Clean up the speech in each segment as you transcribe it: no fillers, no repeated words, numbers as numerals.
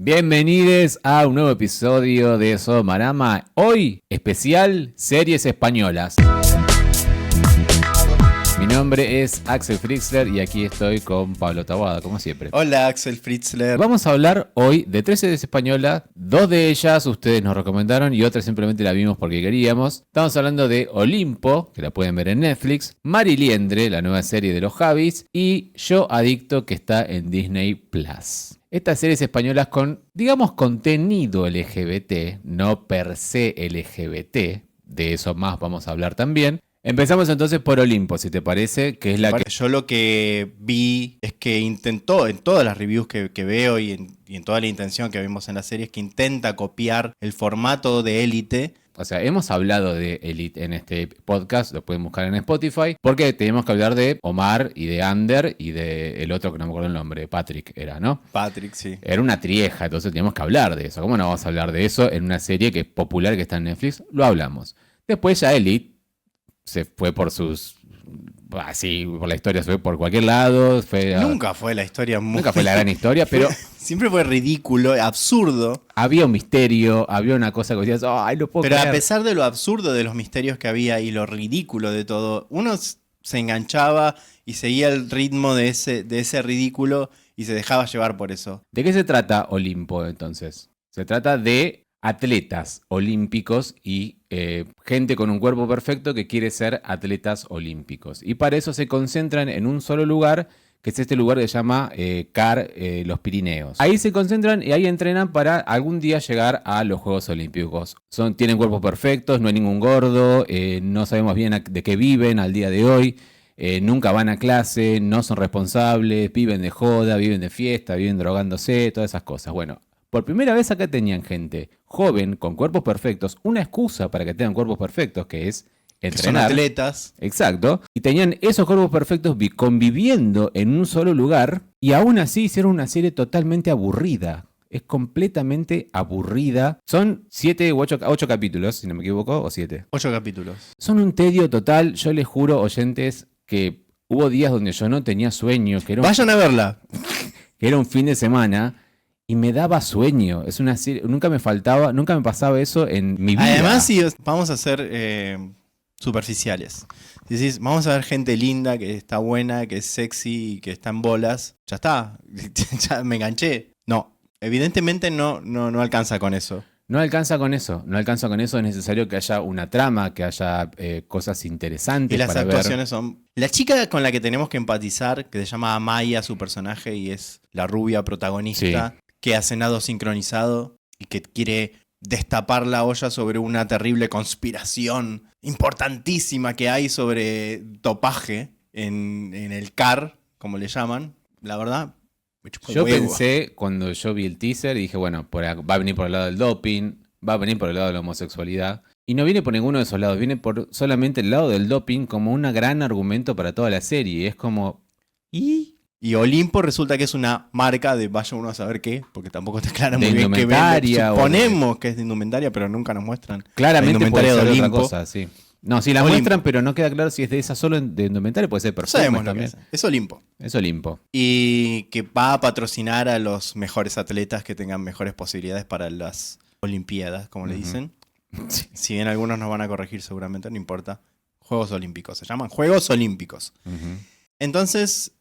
Bienvenidos a un nuevo episodio de Somarama. Hoy, especial series españolas. Mi nombre es Axel Fritzler y aquí estoy con Pablo Taboada, como siempre. Hola, Axel Fritzler. Vamos a hablar hoy de 3 series españolas. 2 de ellas ustedes nos recomendaron y otra simplemente la vimos porque queríamos. Estamos hablando de Olimpo, que la pueden ver en Netflix, Mariliendre, la nueva serie de los Javis, y Yo Adicto, que está en Disney Plus. Estas series españolas con, digamos, contenido LGBT, no per se LGBT, de eso más vamos a hablar también. Empezamos entonces por Olimpo, si te parece, que es la que... Yo lo que vi es que intentó, en todas las reviews que veo y en toda la intención que vimos en la serie, es que intenta copiar el formato de Élite. O sea, hemos hablado de Elite en este podcast, lo pueden buscar en Spotify, porque teníamos que hablar de Omar y de Ander y de el otro que no me acuerdo el nombre, Patrick era, ¿no? Patrick, sí. Era una trieja, entonces teníamos que hablar de eso. ¿Cómo no vamos a hablar de eso en una serie que es popular, que está en Netflix? Lo hablamos. Después ya Elite se fue por sus... Así, por la historia, se fue por cualquier lado. Nunca fue la historia muy... Nunca fue la gran historia, pero... Siempre fue ridículo, absurdo. Había un misterio, había una cosa que decías, ¡ay, no puedo Pero creer! a pesar de lo absurdo de los misterios que había y lo ridículo de todo, uno se enganchaba y seguía el ritmo de ese ridículo y se dejaba llevar por eso. ¿De qué se trata Olimpo, entonces? Se trata de atletas olímpicos y gente con un cuerpo perfecto que quiere ser atletas olímpicos. Y para eso se concentran en un solo lugar, que es este lugar que se llama CAR, los Pirineos. Ahí se concentran y ahí entrenan para algún día llegar a los Juegos Olímpicos. Tienen cuerpos perfectos, no hay ningún gordo, no sabemos bien de qué viven al día de hoy, nunca van a clase, no son responsables, viven de joda, viven de fiesta, viven drogándose, todas esas cosas. Bueno, por primera vez acá tenían gente joven con cuerpos perfectos, una excusa para que tengan cuerpos perfectos, que es entrenar. Que son atletas. Exacto. Y tenían esos cuerpos perfectos conviviendo en un solo lugar y aún así hicieron una serie totalmente aburrida. Es completamente aburrida. Son 7 u 8 capítulos, si no me equivoco, o 7. 8 capítulos. Son un tedio total. Yo les juro, oyentes, que hubo días donde yo no tenía sueño. Vayan a verla. Que era un fin de semana. Y me daba sueño. Es una serie, nunca me pasaba eso en mi vida. Además, si vamos a ser superficiales. Si decís, vamos a ver gente linda, que está buena, que es sexy y que está en bolas, ya está. Ya me enganché. No, evidentemente no alcanza con eso. No alcanza con eso. Es necesario que haya una trama, que haya cosas interesantes y las para actuaciones ver. son... La chica con la que tenemos que empatizar, que se llama Amaya, su personaje, y es la rubia protagonista, sí, que ha cenado sincronizado y que quiere destapar la olla sobre una terrible conspiración importantísima que hay sobre dopaje en el CAR, como le llaman. La verdad, me chupó Yo huevo. pensé, cuando yo vi el teaser, y dije, bueno, va a venir por el lado del doping, va a venir por el lado de la homosexualidad. Y no viene por ninguno de esos lados, viene por solamente el lado del doping como un gran argumento para toda la serie. Es como... Y Olimpo resulta que es una marca de vaya uno a saber qué, porque tampoco está claro muy bien qué vende. Suponemos que es de indumentaria, pero nunca nos muestran. Claramente la indumentaria puede ser de Olimpo. otra cosa, sí. No, si la muestran, pero no queda claro si es de esa solo de indumentaria, puede ser perfume sabemos también. Lo que es Olimpo. Es Olimpo. Y que va a patrocinar a los mejores atletas que tengan mejores posibilidades para las Olimpiadas, como le dicen. Sí. Si bien algunos nos van a corregir seguramente, no importa. Juegos Olímpicos, se llaman Juegos Olímpicos. Entonces,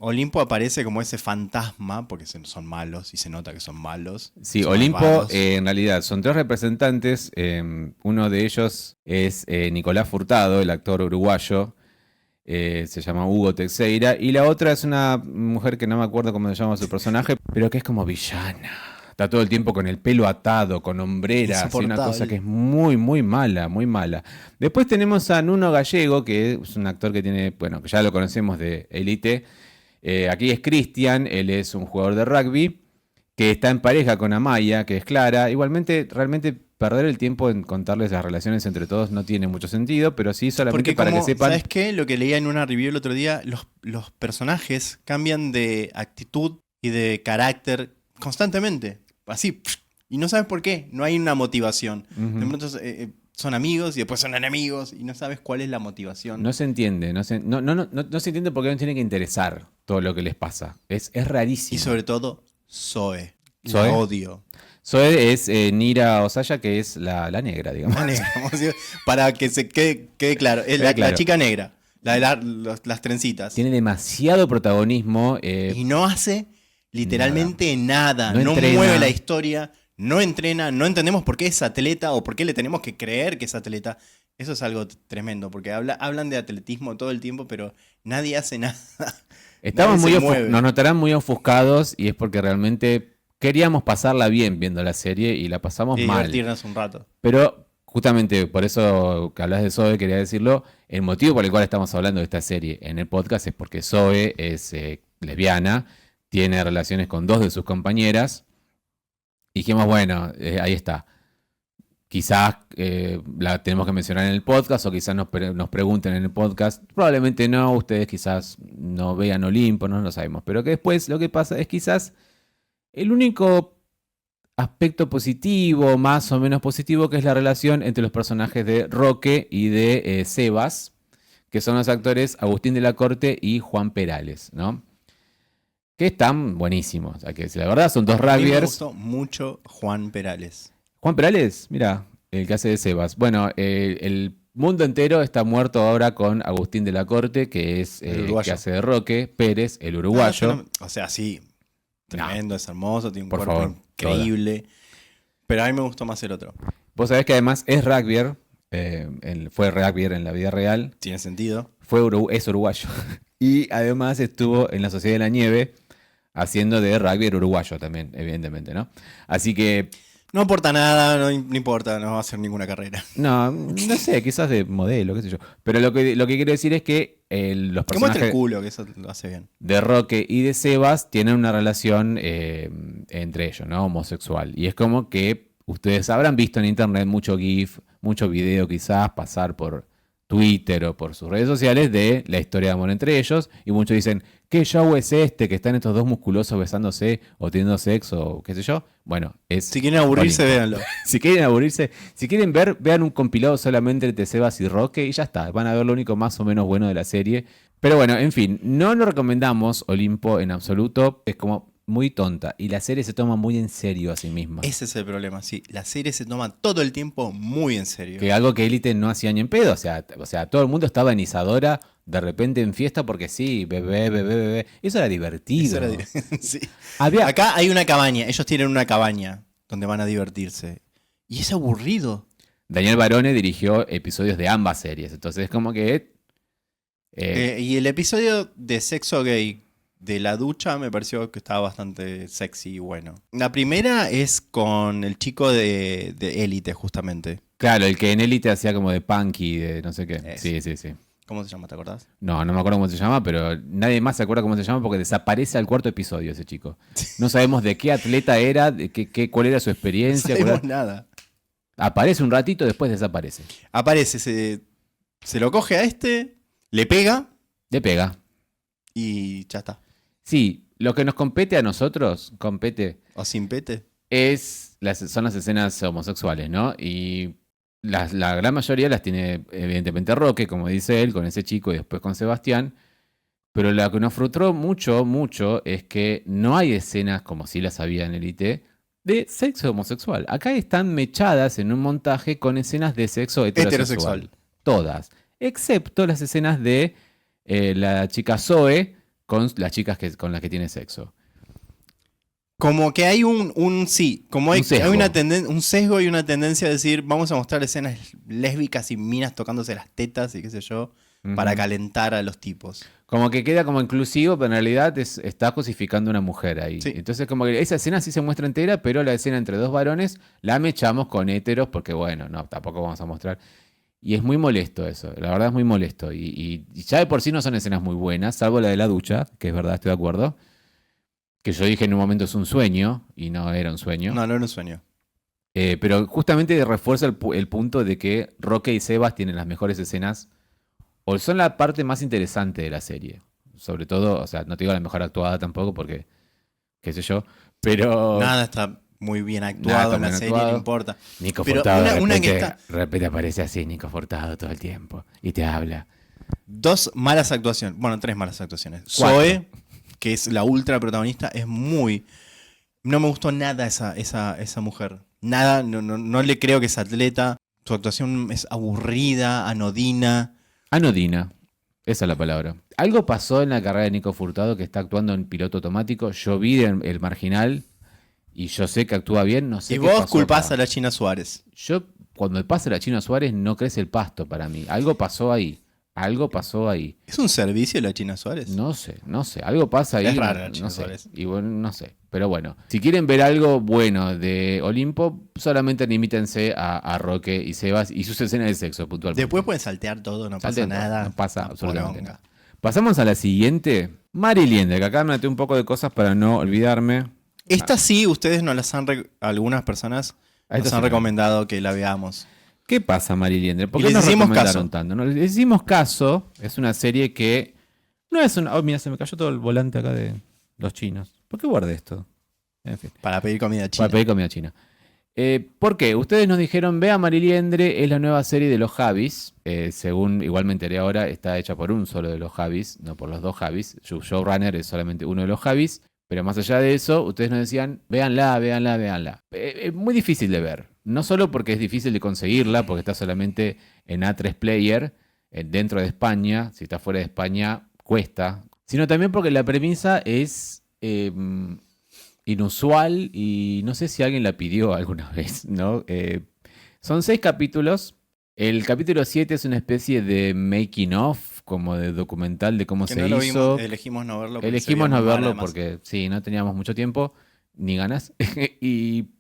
Olimpo aparece como ese fantasma, porque son malos y se nota que son malos. Sí, son Olimpo en realidad son 3 representantes. Uno de ellos es Nicolás Furtado, el actor uruguayo. Se llama Hugo Teixeira. Y la otra es una mujer que no me acuerdo cómo se llama su personaje, pero que es como villana. Está todo el tiempo con el pelo atado, con hombreras, y una cosa que es muy, muy mala, muy mala. Después tenemos a Nuno Gallego, que es un actor que tiene, bueno, que ya lo conocemos de Elite. Aquí es Cristian, él es un jugador de rugby, que está en pareja con Amaya, que es Clara. Igualmente, realmente perder el tiempo en contarles las relaciones entre todos no tiene mucho sentido, pero sí solamente para que sepan... ¿Sabes qué? Lo que leía en una review el otro día, los personajes cambian de actitud y de carácter constantemente. Así, y no sabes por qué, no hay una motivación. De pronto son amigos y después son enemigos y no sabes cuál es la motivación. No se entiende, no se entiende por qué no tiene que interesar todo lo que les pasa. Es rarísimo. Y sobre todo, Zoe. La Zoe. odio. Zoe es Nira Osaya, que es la negra, digamos. La negra, vamos a decir, para que se quede claro. Es la Claro. chica negra. La de las trencitas. Tiene demasiado protagonismo. Y no hace literalmente nada. No No entrena. mueve la historia. No entrena. No entendemos por qué es atleta o por qué le tenemos que creer que es atleta. Eso es algo tremendo. Porque hablan de atletismo todo el tiempo, pero nadie hace nada. Estamos Nadie se mueve. nos notarán muy ofuscados y es porque realmente queríamos pasarla bien viendo la serie y la pasamos Y mal. divertirnos un rato. Pero justamente por eso que hablas de Zoe, quería decirlo, el motivo por el cual estamos hablando de esta serie en el podcast es porque Zoe es lesbiana, tiene relaciones con 2 de sus compañeras. Y dijimos, bueno, ahí está. Quizás la tenemos que mencionar en el podcast o quizás nos pregunten en el podcast. Probablemente no, ustedes quizás no vean Olimpo, no lo sabemos. Pero que después lo que pasa es quizás el único aspecto positivo, más o menos positivo, que es la relación entre los personajes de Roque y de Sebas, que son los actores Agustín de la Corte y Juan Perales, ¿no? Que están buenísimos. O sea, que la verdad son 2 A mí me rugbyers. gustó mucho Juan Perales. Juan Perales, mira, el que hace de Sebas. Bueno, el mundo entero está muerto ahora con Agustín de la Corte, que es El el uruguayo. que hace de Roque, Pérez, el uruguayo. O sea, sí. Tremendo, es hermoso, tiene un Por cuerpo favor, increíble. Pero a mí me gustó más el otro. Vos sabés que además es rugbyer, fue rugbyer en la vida real, Tiene sentido. es uruguayo. Y además estuvo en la Sociedad de la Nieve haciendo de rugbyer uruguayo también, evidentemente, ¿no? Así que, No aporta nada, no importa, no va a hacer ninguna carrera. no sé, quizás de modelo, qué sé yo. Pero lo que quiero decir es que los Que muestre el personajes culo, que eso lo hace bien. de Roque y de Sebas tienen una relación entre ellos, ¿no? Homosexual. Y es como que ustedes habrán visto en internet mucho GIF, mucho video quizás pasar por Twitter o por sus redes sociales de la historia de amor entre ellos. Y muchos dicen, ¿qué show es este? Que están estos 2 musculosos besándose o teniendo sexo o qué sé yo. Bueno, es... Si quieren aburrirse, Olimpo. véanlo. Si quieren aburrirse, si quieren ver, vean un compilado solamente entre Sebas y Roque y ya está. Van a ver lo único más o menos bueno de la serie. Pero bueno, en fin, no lo recomendamos Olimpo en absoluto. Es como muy tonta. Y la serie se toma muy en serio a sí misma. Ese es el problema, sí. La serie se toma todo el tiempo muy en serio. Que algo que Élite no hacía ni en pedo. O sea, todo el mundo estaba en Isadora de repente en fiesta porque sí, bebé, bebé, bebé. Eso era divertido. Eso era sí. Había... Acá hay una cabaña, ellos tienen una cabaña donde van a divertirse. Y es aburrido. Daniel Barone dirigió episodios de ambas series. Entonces es como que... Y el episodio de sexo gay de la ducha me pareció que estaba bastante sexy y bueno. La primera es con el chico de Élite, justamente. Claro, el que en Élite hacía como de punky, de no sé qué. Ese. Sí, sí, sí. ¿Cómo se llama? ¿Te acordás? No me acuerdo cómo se llama, pero nadie más se acuerda cómo se llama porque desaparece al 4.º episodio ese chico. No sabemos de qué atleta era, cuál era su No experiencia. sabemos nada. Aparece un ratito, después desaparece. Aparece, se lo coge a este, le pega Le pega. y ya está. Sí, lo que nos compete a nosotros, O sin pete. son las escenas homosexuales, ¿no? Y la gran mayoría las tiene evidentemente Roque, como dice él, con ese chico y después con Sebastián. Pero lo que nos frustró mucho, mucho, es que no hay escenas, como si las había en Elite, de sexo homosexual. Acá están mechadas en un montaje con escenas de sexo heterosexual. Todas. Excepto las escenas de la chica Zoe con las chicas con las que tiene sexo. Como que hay sí, como hay, Un sesgo. hay un sesgo y una tendencia a decir, vamos a mostrar escenas lésbicas y minas tocándose las tetas y qué sé yo, para calentar a los tipos. Como que queda como inclusivo, pero en realidad está cosificando a una mujer ahí. Sí. Entonces como que esa escena sí se muestra entera, pero la escena entre 2 varones la mechamos con héteros porque bueno, no, tampoco vamos a mostrar. Y es muy molesto eso, la verdad es muy molesto. Y ya de por sí no son escenas muy buenas, salvo la de la ducha, que es verdad, estoy de acuerdo. Que yo dije en un momento es un sueño, y no era un sueño. No era un sueño. Pero justamente refuerza el punto de que Roque y Sebas tienen las mejores escenas, o son la parte más interesante de la serie. Sobre todo, o sea, no te digo la mejor actuada tampoco, porque, qué sé yo, pero... Nada está muy bien actuado en la serie, actuado. no importa. Nico Pero Furtado una que de repente aparece así, Nico Furtado todo el tiempo, y te habla. 2 malas actuaciones, bueno, 3 malas actuaciones. 4. Zoe, que es la ultra protagonista, es muy No me gustó nada esa mujer. Nada, no le creo que es atleta. Su actuación es aburrida, anodina. Anodina, esa es la palabra. Algo pasó en la carrera de Nico Furtado que está actuando en piloto automático. Yo vi el Marginal y yo sé que actúa bien, no sé Y qué vos pasó culpás acá. a la China Suárez. Yo, cuando pasa la China Suárez, no crece el pasto para mí. Algo pasó ahí. Algo pasó ahí. ¿Es un servicio la China Suárez? No sé. Algo pasa ahí. Es raro la no China sé. Suárez. Y bueno, no sé. Pero bueno, si quieren ver algo bueno de Olimpo, solamente limítense a Roque y Sebas y sus escenas de sexo, puntualmente. Después pueden saltear todo, no Salten pasa todo, nada. no pasa Una absolutamente poronga. nada. Pasamos a la siguiente. Mari Liende, que acá me anoté un poco de cosas para no olvidarme. Esta sí, ustedes nos las han... algunas personas A nos esta han sí. recomendado que la veamos. ¿Qué pasa, Mari Liende? ¿Por Y qué les nos hicimos recomendaron caso. tanto? No, les hicimos caso. Es una serie que no es una... Oh, mira, se me cayó todo el volante acá de los chinos. ¿Por qué guardé esto? En fin. Para pedir comida china. Para pedir comida china. ¿Por qué? Ustedes nos dijeron, vea Mariliendre, es la nueva serie de los Javis. Según igual me enteré ahora, está hecha por un solo de los Javis, no por los dos Javis. Su showrunner es solamente uno de los Javis. Pero más allá de eso, ustedes nos decían, véanla. Es muy difícil de ver. No solo porque es difícil de conseguirla, porque está solamente en A3 Player, dentro de España. Si está fuera de España, cuesta. Sino también porque la premisa es... inusual y no sé si alguien la pidió alguna vez, ¿no? Son 6 capítulos. El capítulo 7 es una especie de making of, como de documental de cómo Que se no lo hizo. vimos, elegimos no verlo. porque se Elegimos veía no muy mal, verlo además. porque sí, no teníamos mucho tiempo ni ganas.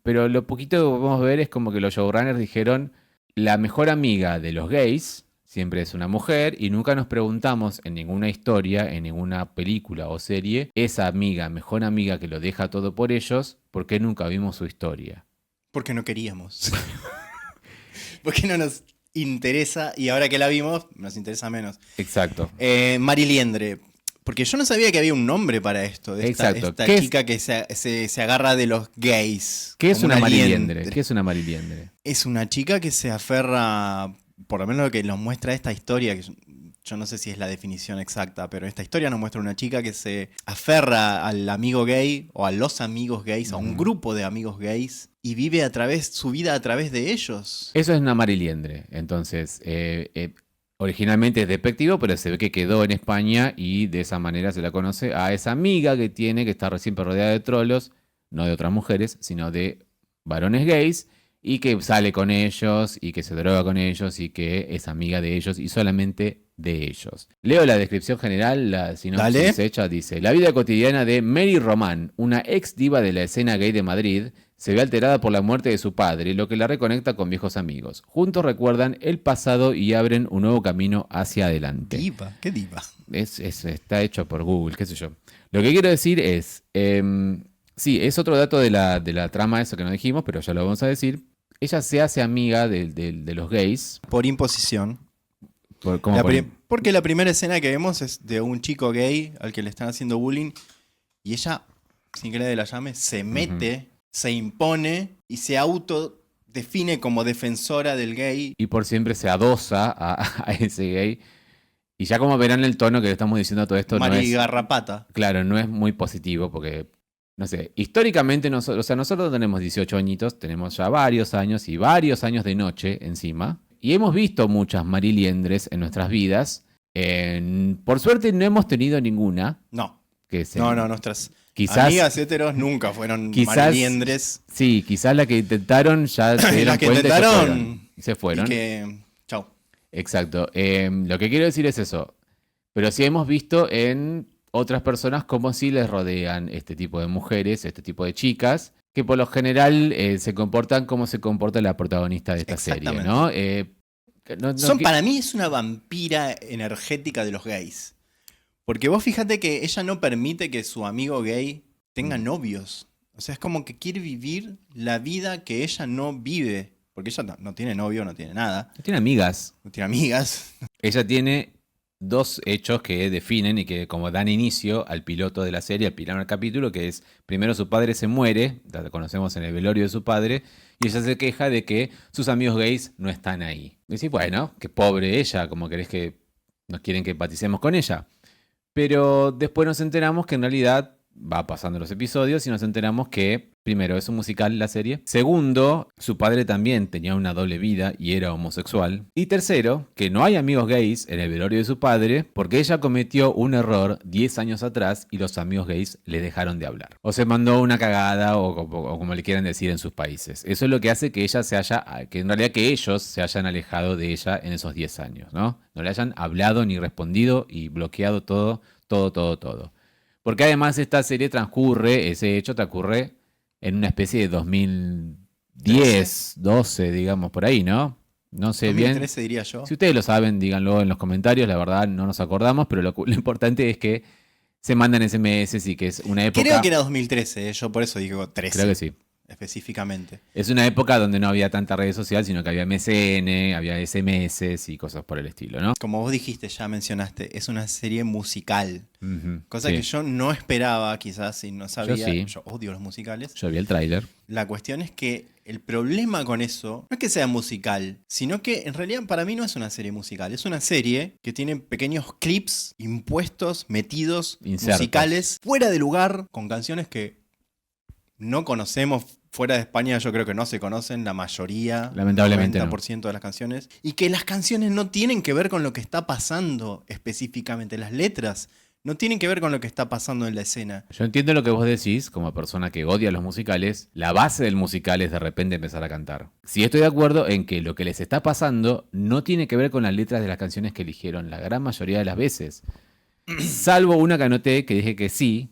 Pero lo poquito que podemos ver es como que los showrunners dijeron, la mejor amiga de los gays siempre es una mujer y nunca nos preguntamos en ninguna historia, en ninguna película o serie, esa amiga, mejor amiga que lo deja todo por ellos, ¿por qué nunca vimos su historia? Porque no queríamos. Porque no nos interesa. Y ahora que la vimos, nos interesa menos. Exacto. Mariliendre. Porque yo no sabía que había un nombre para esto. De Exacto. esta ¿Qué es- chica que se agarra de los gays. ¿Qué es como una mariliendre? liendre. ¿Qué es una mariliendre? Es una chica que se aferra, por lo menos lo que nos muestra esta historia, que yo no sé si es la definición exacta, pero esta historia nos muestra una chica que se aferra al amigo gay o a los amigos gays, a un grupo de amigos gays, y vive su vida a través de ellos. Eso es una mariliendre. Entonces, originalmente es despectivo, pero se ve que quedó en España y de esa manera se la conoce a esa amiga que tiene, que está recién rodeada de trolos, no de otras mujeres, sino de varones gays, y que sale con ellos, y que se droga con ellos, y que es amiga de ellos, y solamente de ellos. Leo la descripción general, la sinopsis Dale. hecha, dice: la vida cotidiana de Mary Román, una ex diva de la escena gay de Madrid, se ve alterada por la muerte de su padre, lo que la reconecta con viejos amigos. Juntos recuerdan el pasado y abren un nuevo camino hacia adelante. Diva, ¿qué diva? Está hecho por Google, qué sé yo. Lo que quiero decir es, sí, es otro dato de la trama, eso que no dijimos, pero ya lo vamos a decir. Ella se hace amiga de los gays. Por imposición. ¿Cómo Porque la primera escena que vemos es de un chico gay al que le están haciendo bullying y ella, sin que nadie la llame, se mete, se impone y se autodefine como defensora del gay. Y por siempre se adosa a ese gay. Y ya como verán el tono que le estamos diciendo a todo esto, no Mari es, Garrapata. claro, no es muy positivo porque, no sé, históricamente nosotros tenemos 18 añitos, tenemos ya varios años y varios años de noche encima. Y hemos visto muchas mariliendres en nuestras vidas. Por suerte no hemos tenido ninguna. No, Que se, no, nuestras quizás, amigas heteros nunca fueron quizás- mariliendres. Sí, quizás la que intentaron ya se dieron Las que cuenta intentaron y se fueron. Y que, chau. Exacto. Lo que quiero decir es eso. Pero sí hemos visto en otras personas cómo sí les rodean este tipo de mujeres, este tipo de chicas, que por lo general se comportan como se comporta la protagonista de esta serie, ¿no? Para mí es una vampira energética de los gays. Porque vos fíjate que ella no permite que su amigo gay tenga novios. O sea, es como que quiere vivir la vida que ella no vive. Porque ella no tiene novio, no tiene nada. Tiene amigas. No tiene amigas. Ella tiene dos hechos que definen y que como dan inicio al piloto de la serie, al primer capítulo, que es, primero su padre se muere, la conocemos en el velorio de su padre, y ella se queja de que sus amigos gays no están ahí. Y decís, bueno, qué pobre ella, como querés que nos quieren que empaticemos con ella. Pero después nos enteramos que en realidad va pasando los episodios y nos enteramos que Primero, es un musical la serie. Segundo, su padre también tenía una doble vida y era homosexual. Y tercero, que no hay amigos gays en el velorio de su padre porque ella cometió un error 10 años atrás y los amigos gays le dejaron de hablar. O se mandó una cagada o como le quieran decir en sus países. Eso es lo que hace que ella que en realidad que ellos se hayan alejado de ella en esos 10 años, ¿no? No le hayan hablado ni respondido y bloqueado todo. Porque además esta serie ese hecho transcurre en una especie de 2010, 12, digamos, por ahí, ¿no? No sé 2013 bien. diría yo. Si ustedes lo saben, díganlo en los comentarios. La verdad, no nos acordamos, pero lo importante es que se mandan SMS y que es una época... Creo que era 2013, yo por eso digo 13. Creo que sí. Específicamente. Es una época donde no había tanta red social, sino que había MSN, había SMS y cosas por el estilo, ¿no? Como vos dijiste, ya mencionaste, es una serie musical. Cosa Sí. que yo no esperaba, quizás, y no sabía. sí. Yo odio los musicales. Yo vi el tráiler. La cuestión es que el problema con eso no es que sea musical, sino que en realidad para mí no es una serie musical. Es una serie que tiene pequeños clips impuestos, metidos, Insertos. musicales, fuera de lugar, con canciones que no conocemos. Fuera de España yo creo que no se conocen la mayoría, Lamentablemente 90% de las canciones. Y que las canciones no tienen que ver con lo que está pasando específicamente. Las letras no tienen que ver con lo que está pasando en la escena. Yo entiendo lo que vos decís, como persona que odia los musicales. La base del musical es de repente empezar a cantar. Sí estoy de acuerdo en que lo que les está pasando no tiene que ver con las letras de las canciones que eligieron la gran mayoría de las veces. Salvo una que anoté que dije que sí,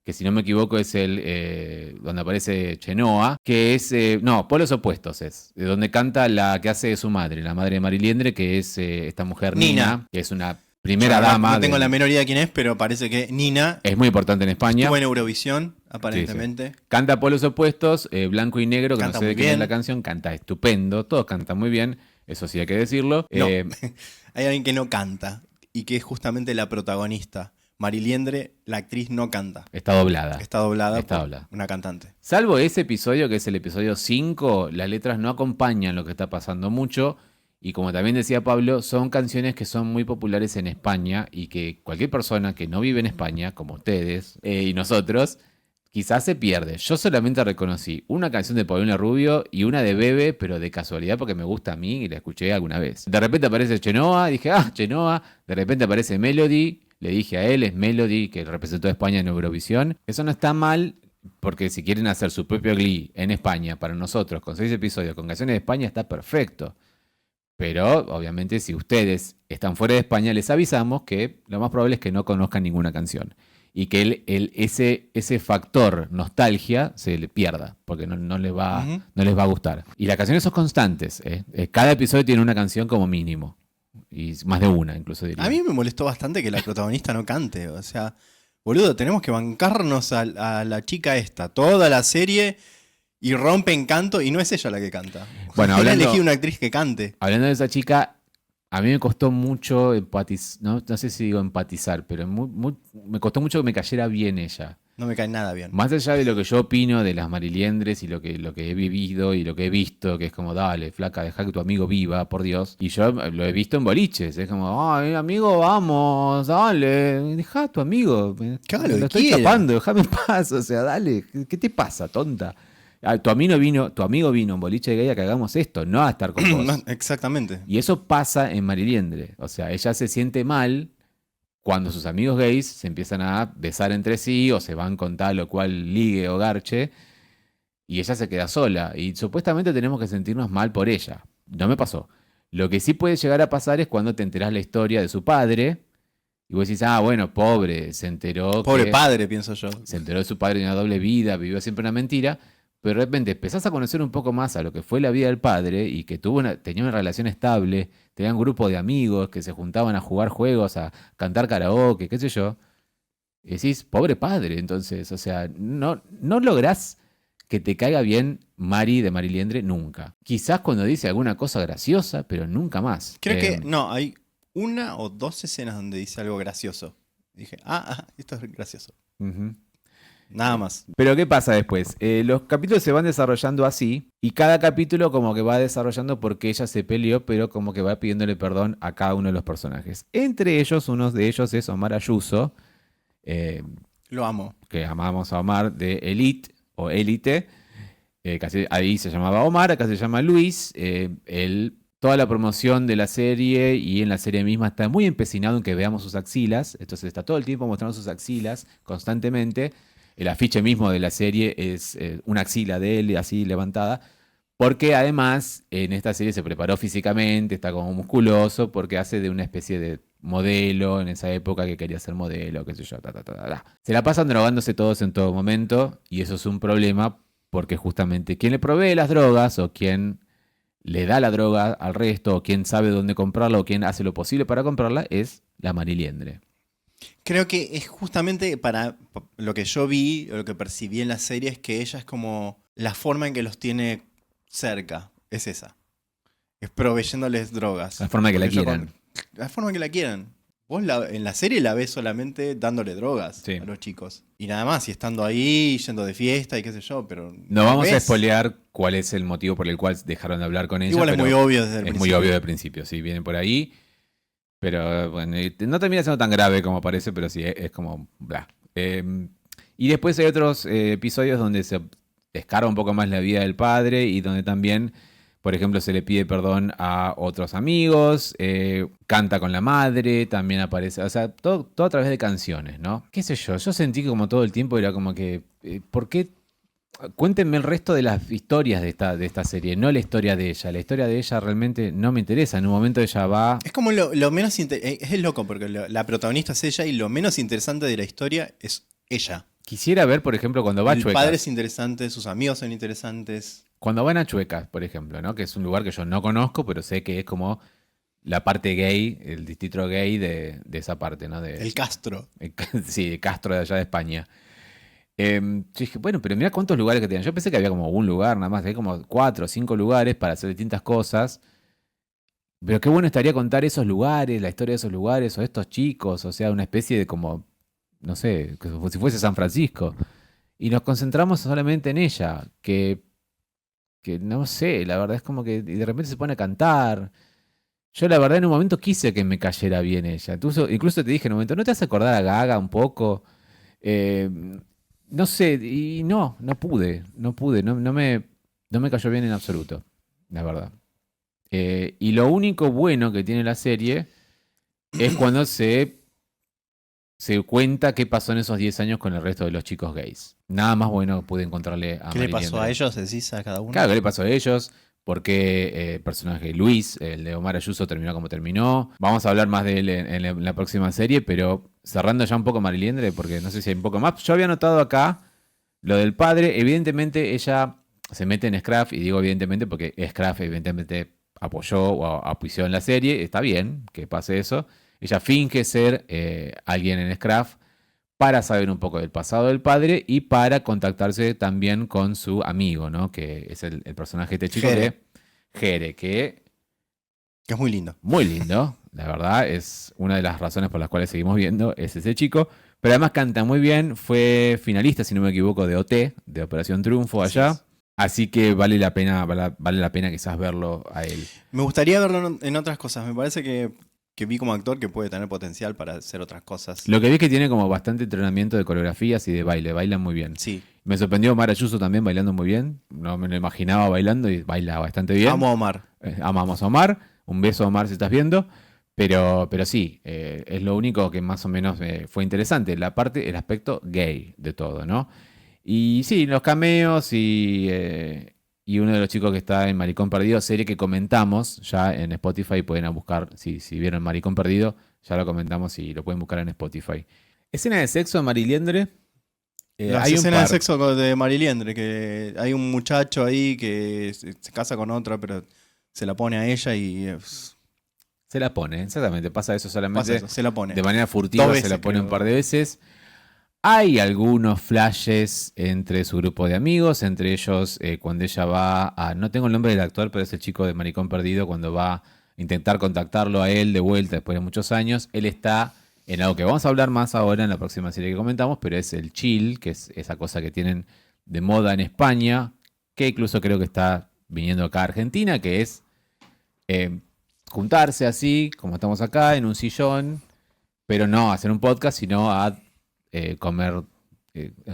que si no me equivoco es el donde aparece Chenoa, que es, no, Polos Opuestos es, de donde canta la que hace de su madre, la madre de Mariliendre, que es esta mujer Nina, que es una primera dama. No tengo la menor idea de quién es, pero parece que Nina es muy importante en España. estuvo en Eurovisión, aparentemente. Sí, sí. Canta Polos Opuestos, blanco y negro, que Canta no sé de muy quién es bien. la canción, canta estupendo, todos cantan muy bien, eso sí hay que decirlo. No, hay alguien que no canta y que es justamente la protagonista. Mariliendre, la actriz, no canta. Está doblada. Está doblada Está por doblada. una cantante. Salvo ese episodio, que es el episodio 5, las letras no acompañan lo que está pasando mucho. Y como también decía Pablo, son canciones que son muy populares en España y que cualquier persona que no vive en España, como ustedes y nosotros, quizás se pierde. Yo solamente reconocí una canción de Paulina Rubio y una de Bebe, pero de casualidad porque me gusta a mí y la escuché alguna vez. De repente aparece Chenoa, dije, Chenoa. De repente aparece Melody. Le dije a él, es Melody, que representó a España en Eurovisión. Eso no está mal, porque si quieren hacer su propio Glee en España, para nosotros, con 6 episodios, con canciones de España, está perfecto. Pero, obviamente, si ustedes están fuera de España, les avisamos que lo más probable es que no conozcan ninguna canción. Y que ese factor nostalgia se le pierda, porque no les va a gustar. Y las canciones son constantes. Cada episodio tiene una canción como mínimo. Y más de una, incluso diría. A mí me molestó bastante que la protagonista no cante. O sea, boludo, tenemos que bancarnos a la chica esta toda la serie y rompe en canto y no es ella la que canta. Bueno, elegí una actriz que cante. Hablando de esa chica, a mí me costó mucho empatizar, no sé si digo empatizar, pero me costó mucho que me cayera bien ella. No me cae nada bien. Más allá de lo que yo opino de las Mariliendres y lo que he vivido y lo que he visto, que es como, dale, flaca, deja que tu amigo viva, por Dios. Y yo lo he visto en boliches, es como, ay, amigo, vamos, dale, deja a tu amigo. Que haga lo que estoy quiera. chapando, déjame en paz, o sea, dale, ¿qué te pasa, tonta? Tu amigo vino en boliche gay a que hagamos esto, no a estar con vos. No, exactamente. Y eso pasa en Mariliendre, o sea, ella se siente mal cuando sus amigos gays se empiezan a besar entre sí o se van con tal o cual ligue o garche y ella se queda sola y supuestamente tenemos que sentirnos mal por ella. No me pasó. Lo que sí puede llegar a pasar es cuando te enterás la historia de su padre y vos decís, bueno, pobre, se enteró. Pobre padre, pienso yo. Se enteró de su padre de una doble vida, vivió siempre una mentira. Pero de repente empezás a conocer un poco más a lo que fue la vida del padre y que tenía una relación estable, tenía un grupo de amigos que se juntaban a jugar juegos, a cantar karaoke, qué sé yo. Y decís, pobre padre, entonces, o sea, no lográs que te caiga bien Mari de Mariliendre nunca. Quizás cuando dice alguna cosa graciosa, pero nunca más. Creo que no, hay una o dos escenas donde dice algo gracioso. Dije, esto es gracioso. Uh-huh. Nada más. Pero ¿qué pasa después? Los capítulos se van desarrollando así y cada capítulo como que va desarrollando porque ella se peleó, pero como que va pidiéndole perdón a cada uno de los personajes. Entre ellos, uno de ellos es Omar Ayuso, Lo amo. que amamos a Omar, de Elite, o Élite. Ahí se llamaba Omar, acá se llama Luis. Toda la promoción de la serie y en la serie misma está muy empecinado en que veamos sus axilas. Entonces está todo el tiempo mostrando sus axilas constantemente. El afiche mismo de la serie es una axila de él así levantada. Porque además en esta serie se preparó físicamente, está como musculoso, porque hace de una especie de modelo en esa época que quería ser modelo, qué sé yo, Se la pasan drogándose todos en todo momento y eso es un problema porque justamente quien le provee las drogas o quien le da la droga al resto o quien sabe dónde comprarla o quien hace lo posible para comprarla es la Mariliendre. Creo que es justamente para lo que yo vi, o lo que percibí en la serie, es que ella es como la forma en que los tiene cerca, es esa. Es proveyéndoles drogas. La forma que la Porque quieran. La forma que la quieran. Vos en la serie la ves solamente dándole drogas Sí. a los chicos. Y nada más, y estando ahí, yendo de fiesta y qué sé yo, pero... No vamos a ves. spoilear cuál es el motivo por el cual dejaron de hablar con ella. Igual es pero muy obvio desde el es principio. muy obvio de principio, sí, viene por ahí. Pero bueno, no termina siendo tan grave como parece, pero sí, es como bla. Y después hay otros episodios donde se escarba un poco más la vida del padre y donde también, por ejemplo, se le pide perdón a otros amigos, canta con la madre, también aparece, o sea, todo a través de canciones, ¿no? ¿Qué sé yo? Yo sentí que como todo el tiempo era como que, ¿por qué? Cuéntenme el resto de las historias de esta serie, no la historia de ella. La historia de ella realmente no me interesa. En un momento ella va... Es como lo menos... Es loco, porque la protagonista es ella y lo menos interesante de la historia es ella. Quisiera ver, por ejemplo, cuando va a El Chuecas. padre es interesante, sus amigos son interesantes. Cuando van a Chuecas, por ejemplo, ¿no? Que es un lugar que yo no conozco, pero sé que es como la parte gay, el distrito gay de esa parte, ¿no? El Castro. Sí, de Castro de allá de España. Yo dije, bueno, pero mira cuántos lugares que tienen. Yo pensé que había como un lugar nada más, hay como 4 o 5 lugares para hacer distintas cosas. Pero qué bueno estaría contar esos lugares, la historia de esos lugares, o de estos chicos, o sea, una especie de como, no sé, como si fuese San Francisco. Y nos concentramos solamente en ella, que no sé, la verdad es como que de repente se pone a cantar. Yo la verdad en un momento quise que me cayera bien ella. Incluso te dije en un momento, ¿no te hace acordar a Gaga un poco? Eh, no sé, y no pude, no me cayó bien en absoluto, la verdad. Y lo único bueno que tiene la serie es cuando se cuenta qué pasó en esos 10 años con el resto de los chicos gays. Nada más bueno pude encontrarle a ¿Qué le pasó Mariliendre. a ellos, decís, a cada uno? Claro, ¿qué le pasó a ellos? ¿Por qué el personaje Luis, el de Omar Ayuso, terminó como terminó? Vamos a hablar más de él en la próxima serie, pero cerrando ya un poco Mariliendre, porque no sé si hay un poco más. Yo había notado acá lo del padre. Evidentemente ella se mete en Scruff, y digo evidentemente porque Scruff evidentemente apoyó o apoyó en la serie. Está bien que pase eso. Ella finge ser alguien en Scruff para saber un poco del pasado del padre y para contactarse también con su amigo, ¿no? Que es el personaje de este chico Jere. Jere, que Que es muy lindo. muy lindo, la verdad, es una de las razones por las cuales seguimos viendo, es ese chico, pero además canta muy bien, fue finalista, si no me equivoco, de OT, de Operación Triunfo allá, Sí. así que vale la pena quizás verlo a él. Me gustaría verlo en otras cosas. Me parece que vi como actor que puede tener potencial para hacer otras cosas. Lo que vi es que tiene como bastante entrenamiento de coreografías y de baile, bailan muy bien. Sí. Me sorprendió Omar Ayuso también bailando muy bien. No me lo imaginaba bailando y baila bastante bien. Amo a Omar. Amamos a Omar. Un beso a Omar si estás viendo. Pero sí, es lo único que más o menos fue interesante. El aspecto gay de todo, ¿no? Y sí, los cameos y uno de los chicos que está en Maricón Perdido, serie que comentamos ya en Spotify. Pueden buscar, si vieron Maricón Perdido, ya lo comentamos y lo pueden buscar en Spotify. Escena de sexo de Mariliendre. Las Hay un escenas de par. sexo de Mariliendre, que hay un muchacho ahí que se casa con otra, pero se la pone a ella y Se la pone, exactamente. Pasa eso solamente. pasa eso, se la pone. De manera furtiva 2 se veces, la pone un creo. par de veces. Hay algunos flashes entre su grupo de amigos, entre ellos cuando ella va a... No tengo el nombre del actor, pero es el chico de Maricón Perdido, cuando va a intentar contactarlo a él de vuelta después de muchos años. Él está en algo que vamos a hablar más ahora en la próxima serie que comentamos, pero es el chill, que es esa cosa que tienen de moda en España, que incluso creo que está viniendo acá a Argentina, que es juntarse así, como estamos acá, en un sillón, pero no hacer un podcast, sino a comer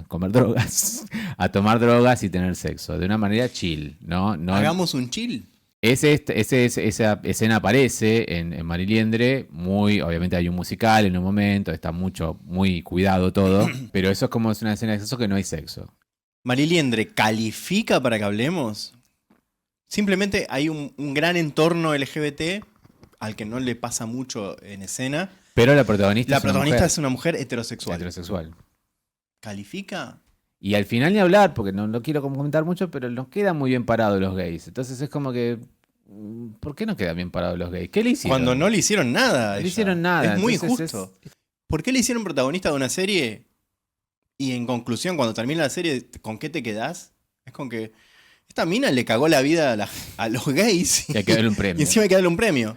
comer drogas, a tomar drogas y tener sexo, de una manera chill, ¿no? Hagamos un chill. Esa escena aparece en Mariliendre, obviamente hay un musical en un momento, está muy cuidado todo, pero eso es como una escena de sexo que no hay sexo. Mariliendre, ¿califica para que hablemos? Simplemente hay un gran entorno LGBT al que no le pasa mucho en escena. Pero la protagonista es una mujer heterosexual. ¿Califica? Y al final ni hablar, porque no quiero comentar mucho, pero nos quedan muy bien parados los gays. Entonces es como que, ¿por qué no quedan bien parados los gays? ¿Qué le hicieron? Cuando no le hicieron nada. No le hicieron nada. Es muy injusto. ¿Por qué le hicieron protagonista de una serie? Y en conclusión, cuando termina la serie, ¿con qué te quedás? Es con que esta mina le cagó la vida a los gays. Y hay que darle un premio. Y encima hay que darle un premio.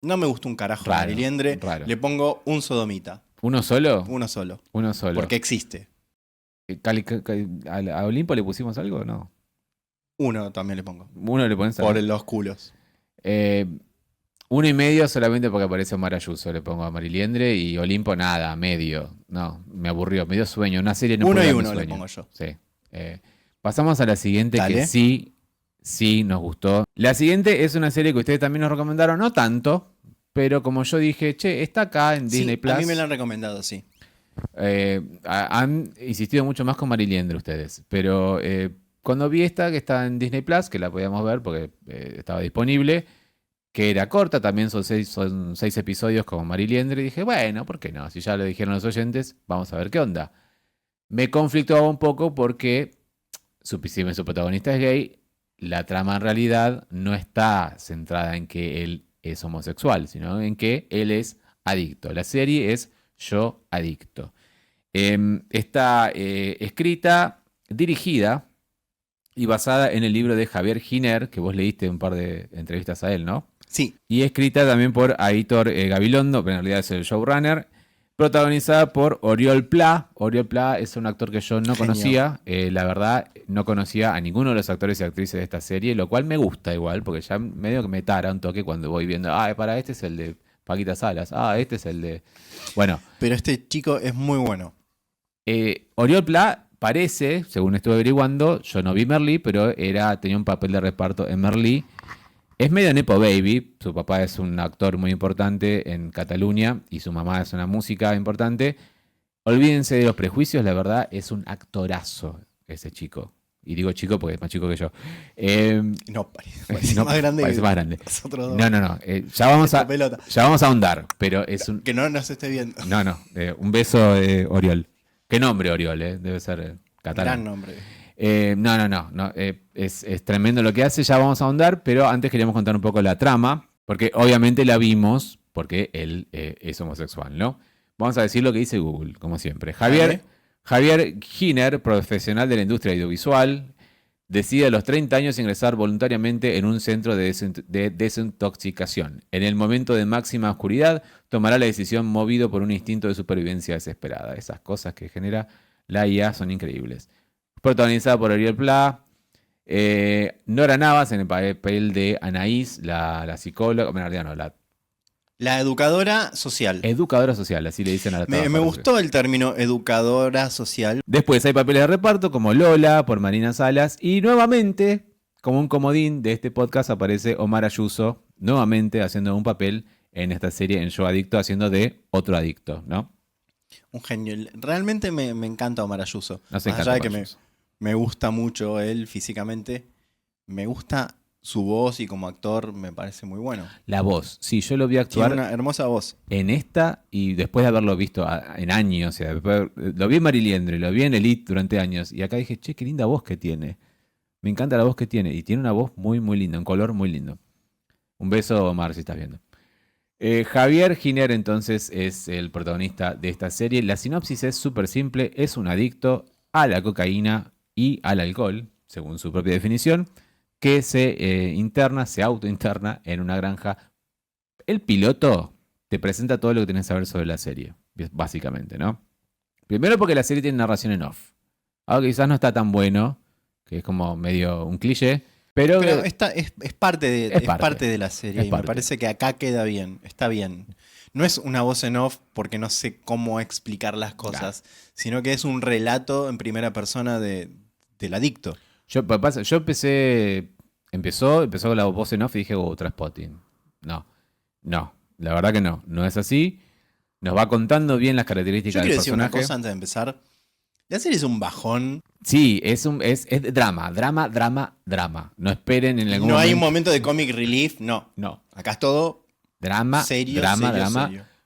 No me gustó un carajo Mariliendre. Raro. Le pongo un sodomita. ¿Uno solo? Uno solo. Uno solo. Porque existe. ¿A Olimpo le pusimos algo o no? Uno también le pongo. Uno le pones por los culos. 1,5 solamente porque aparece Omar Ayuso. Le pongo a Mariliendre y Olimpo nada, medio. No, me aburrió, me dio sueño. Una serie no uno y uno sueño. Le pongo yo. Sí. Pasamos a la siguiente. Dale. Que sí nos gustó. La siguiente es una serie que ustedes también nos recomendaron, no tanto, pero como yo dije, está acá en Disney Plus. A mí me la han recomendado, sí. Han insistido mucho más con Mariliendre ustedes, pero cuando vi esta que está en Disney Plus, que la podíamos ver porque estaba disponible, que era corta, también son 6 episodios como Mariliendre, y dije, bueno, ¿por qué no? Si ya lo dijeron los oyentes, vamos a ver qué onda. Me conflictuaba un poco porque su protagonista es gay, la trama en realidad no está centrada en que él es homosexual, sino en que él es adicto. La serie es Yo Adicto. Está escrita, dirigida y basada en el libro de Javier Giner, que vos leíste un par de entrevistas a él, ¿no? Sí. Y escrita también por Aitor Gabilondo, pero en realidad es el showrunner. Protagonizada por Oriol Pla. Oriol Pla es un actor que yo no conocía. La verdad, no conocía a ninguno de los actores y actrices de esta serie, lo cual me gusta igual, porque ya medio que me tara un toque cuando voy viendo, este es el de Paquita Salas, este es el de... Bueno. Pero este chico es muy bueno. Oriol Pla parece, según estuve averiguando, yo no vi Merlí, pero tenía un papel de reparto en Merlí. Es medio nepo baby, su papá es un actor muy importante en Cataluña y su mamá es una música importante. Olvídense de los prejuicios, la verdad es un actorazo ese chico. Y digo chico porque es más chico que yo. Parece más grande. Parece más grande. Nosotros No. Ya vamos a ahondar, pero es un... Que no nos esté viendo. No. Un beso, Oriol. ¿Qué nombre, Oriol? Debe ser catalán. Gran nombre. No. Es tremendo lo que hace, ya vamos a ahondar, pero antes queríamos contar un poco la trama, porque obviamente la vimos porque él es homosexual, ¿no? Vamos a decir lo que dice Google, como siempre. Javier Giner, profesional de la industria audiovisual, decide a los 30 años ingresar voluntariamente en un centro de desintoxicación. En el momento de máxima oscuridad, tomará la decisión movido por un instinto de supervivencia desesperada. Esas cosas que genera la IA son increíbles. Protagonizada por Oriol Pla, Nora Navas en el papel de Anaís, la psicóloga, la educadora social. Educadora social, así le dicen a la Me gustó el término educadora social. Después hay papeles de reparto como Lola, por Marina Salas, y nuevamente, como un comodín de este podcast, aparece Omar Ayuso, nuevamente haciendo un papel en esta serie en Yo Adicto, haciendo de otro adicto, ¿no? Un genio. Realmente me encanta Omar Ayuso. Más allá de que me gusta mucho él físicamente. Me gusta su voz y como actor me parece muy bueno. La voz, sí, yo lo vi actuar. Tiene una hermosa voz. En esta, y después de haberlo visto en años, o sea, lo vi en Mariliendre, lo vi en Elite durante años, y acá dije, che, qué linda voz que tiene. Me encanta la voz que tiene, y tiene una voz muy, muy linda, un color muy lindo. Un beso, Omar, si estás viendo. Javier Giner, entonces, es el protagonista de esta serie. La sinopsis es súper simple, es un adicto a la cocaína y al alcohol, según su propia definición, que se autointerna en una granja. El piloto te presenta todo lo que tenés que saber sobre la serie, básicamente, ¿no? Primero porque la serie tiene narración en off. Algo que quizás no está tan bueno, que es como medio un cliché, pero esta es parte de la serie y me parece que acá queda bien, está bien. no es una voz en off porque no sé cómo explicar las cosas, sino que es un relato en primera persona del adicto. Yo empezó con la voz en off y dije, Trainspotting. No, la verdad que no es así. Nos va contando bien las Yo características quiero del decir una personaje. cosa antes de empezar. La serie es un bajón. Sí, es drama. No esperen en algún No hay un momento. momento de comic relief, no. No, Acá es todo drama. serio.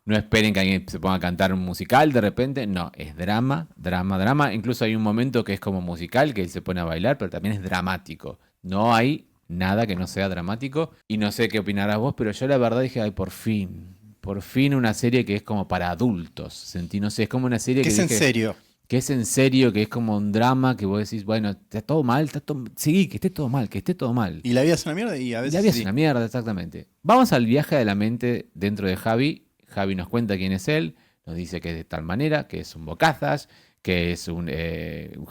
No esperen que alguien se ponga a cantar un musical de repente. No, es drama. Incluso hay un momento que es como musical, que él se pone a bailar, pero también es dramático. No hay nada que no sea dramático. Y no sé qué opinarás vos, pero yo la verdad dije, ay, por fin una serie que es como para adultos. Sentí, no sé, es como una serie Que que es en dije, serio. que es en serio, que es como un drama que vos decís, bueno, está todo mal, sí, que esté todo mal. Y la vida es una mierda y a veces La vida es sí. una mierda, exactamente. Vamos al viaje de la mente dentro de Javi. Javi nos cuenta quién es él, nos dice que es de tal manera, que es un bocazas, que es un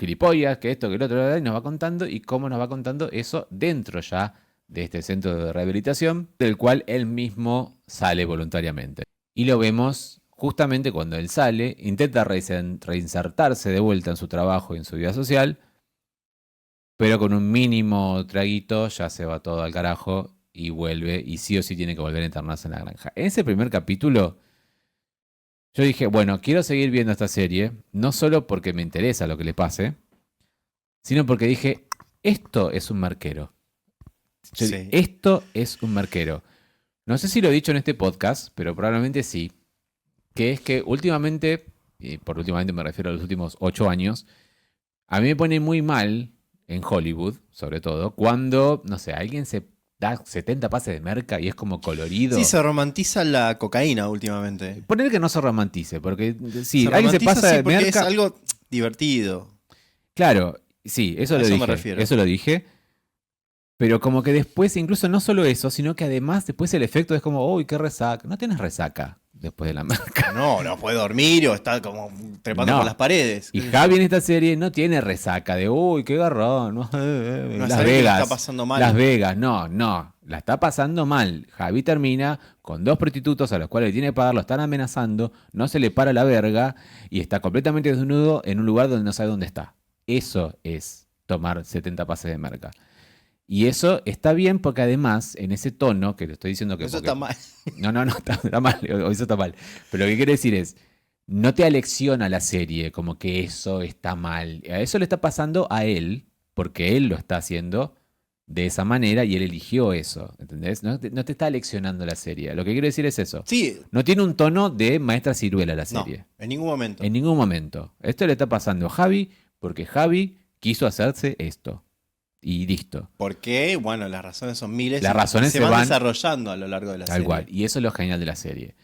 gilipollas, que esto, que el otro, y nos va contando y cómo nos va contando eso dentro ya de este centro de rehabilitación, del cual él mismo sale voluntariamente. Y lo vemos justamente cuando él sale, intenta reinsertarse de vuelta en su trabajo y en su vida social, pero con un mínimo traguito ya se va todo al carajo y vuelve, y sí o sí tiene que volver a internarse en la granja. En ese primer capítulo, yo dije, bueno, quiero seguir viendo esta serie, no solo porque me interesa lo que le pase, sino porque dije, esto es un marquero. Sí. Esto es un marquero. No sé si lo he dicho en este podcast, pero probablemente sí, que es que últimamente, y por últimamente me refiero a los últimos 8 años, a mí me pone muy mal, en Hollywood sobre todo, cuando, no sé, alguien se da 70 pases de merca y es como colorido. Sí, se romantiza la cocaína últimamente. Poner que no se romantice, porque sí, Se alguien se romantiza, pasa sí, de porque merca. es algo divertido. Claro, sí, eso A lo eso dije. me refiero. Eso lo dije. Pero como que después, incluso no solo eso, sino que además después el efecto es como, uy, qué resaca. No tienes resaca después de la merca. No puede dormir o está como trepando No. por las paredes. Y Javi en esta serie no tiene resaca de, uy, qué garrón. No, No Las sabe que la Vegas. está pasando mal. Las Vegas, no. La está pasando mal. Javi termina con 2 prostitutos a los cuales le tiene que pagar, lo están amenazando, no se le para la verga y está completamente desnudo en un lugar donde no sabe dónde está. Eso es tomar 70 pases de merca. Y eso está bien porque además, en ese tono, que le estoy diciendo que... Eso porque- está mal. No, está mal, o eso está mal. Pero lo que quiero decir es, no te alecciona la serie como que eso está mal. A eso le está pasando a él, porque él lo está haciendo de esa manera y él eligió eso, ¿entendés? No te está aleccionando la serie. Lo que quiero decir es eso. Sí, No tiene un tono de maestra ciruela la no, serie. en ningún momento. En ningún momento. Esto le está pasando a Javi porque Javi quiso hacerse esto. Y listo. Porque, bueno, las razones son miles. Las y razones se se van van desarrollando a lo largo de la Tal serie. cual. Y eso es lo genial de la serie.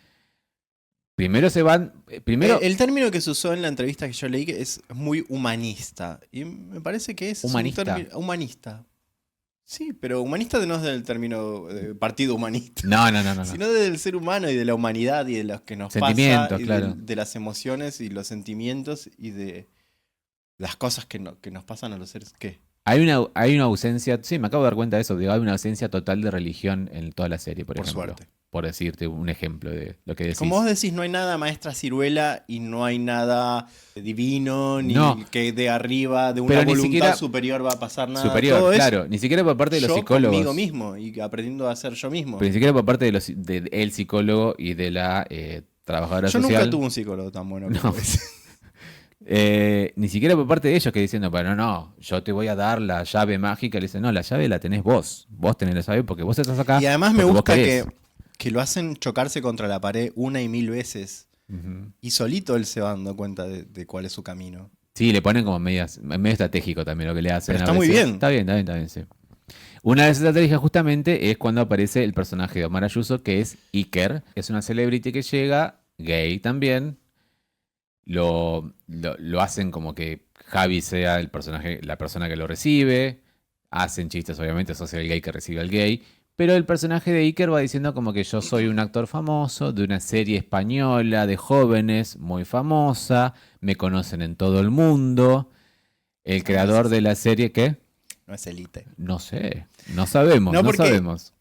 Primero se van. Primero. El término que se usó en la entrevista que yo leí es muy humanista. Y me parece que es ¿Humanista? un término. Humanista. Sí, pero humanista no es del término partido humanista. No. Sino del ser humano y de la humanidad y de lo que nos pasa. Sentimientos, Y claro. de las emociones y los sentimientos y de las cosas que nos pasan a los seres. ¿Qué? Hay una ausencia. Sí, me acabo de dar cuenta de eso. Digo, hay una ausencia total de religión en toda la serie, por ejemplo. suerte. Por decirte un ejemplo de lo que decís. Como vos decís, no hay nada maestra ciruela y no hay nada divino, ni No. que de arriba, de una Pero ni voluntad siquiera- superior va a pasar nada. Superior, Todo es claro. Ni siquiera por parte de los yo psicólogos. conmigo mismo y aprendiendo a ser yo mismo. Pero ni siquiera por parte de el psicólogo y de la trabajadora Yo social. nunca tuve un psicólogo tan bueno No. como ese. Ni siquiera por parte de ellos que diciendo, bueno, no, yo te voy a dar la llave mágica. Le dicen, no, la llave la tenés vos. Vos tenés la llave porque vos estás acá. Y además me porque vos gusta querés. que lo hacen chocarse contra la pared una y mil veces. Ujú. Y solito él se va dando cuenta de cuál es su camino. Sí, le ponen como medio estratégico también lo que le hacen. Pero a está muy veces. bien. Está bien, sí. Una de esas estrategias justamente es cuando aparece el personaje de Omar Ayuso, que es Iker. Es una celebrity que llega, gay también. Lo hacen como que Javi sea el personaje, la persona que lo recibe. Hacen chistes, obviamente, eso es el gay que recibe al gay. Pero el personaje de Iker va diciendo como que yo soy un actor famoso de una serie española de jóvenes muy famosa. Me conocen en todo el mundo. El creador de la serie, ¿qué? No es elite. No sé, no sabemos, No, no porque- sabemos.